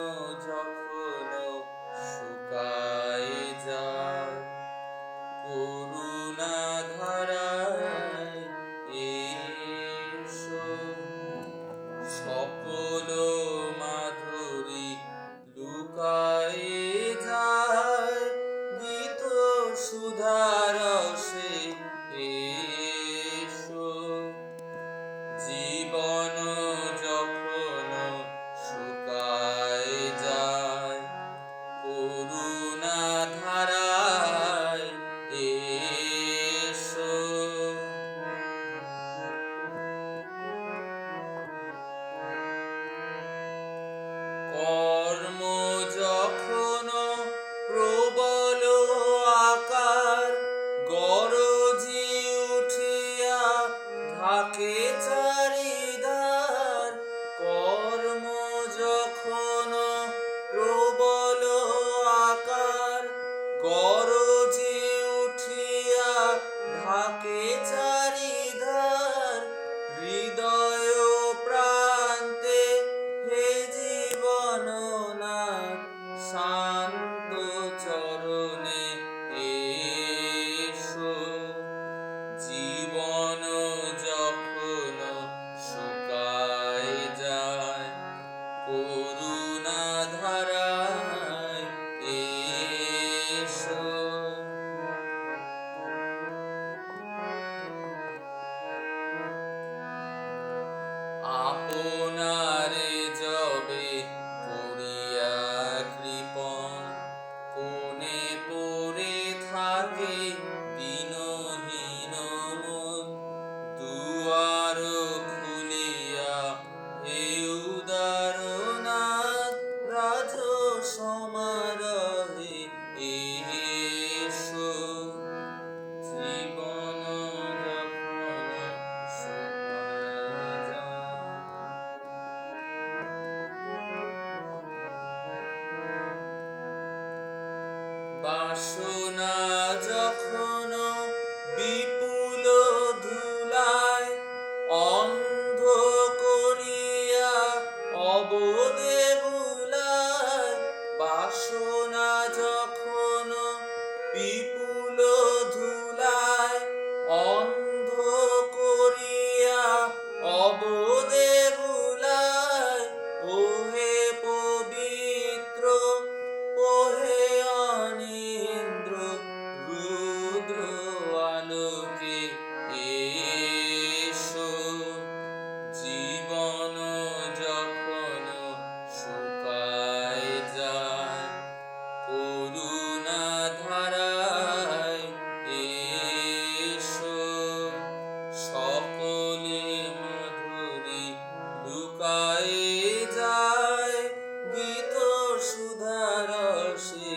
যখন শুকায় যায় করুণা ধারায় এসো, সকল মাধুরী লুকায় যায় গীত সুধারসে এসো, জীবন যখন শুকায় যায় করুণা ধারায় এসো। কর্ম যখন প্রবল আকার গরজি উঠিয়া থাকে চারিধার, কর্ম যখন প্রবল আকার গরজি উঠিয়া থাকে চারিধার, হৃদয় প্রান্তে হে জীবন নাথ শান্ত চরণে এসো, জীবন যখন শুকায় যায় করুণা ধারায় এসো। আপনারে যবে করিয়া কৃপণ কোণে পড়ে থাকে দিনহীন মন, দুয়ার খুলিয়া হে উদারনাথ রাজ সমারোহে এসো, জীবন যখন শুকায় যায়। বাসনা যখন বিপুল ধুলায় অন্ধ করিয়া অবোধে বুলায়, বাসনা যখন বিপুল ধুলায় অন্ধ করিয়া অবোধে বুলায়, ওহে পবিত্র ওহে অনিন্দ্র রুদ্র আলোকে এসো, জীবন যখন শুকায় যায় করুণা ধারায় এসো, সকলে মাধুরী লুকায় যায় গীত সুধারসে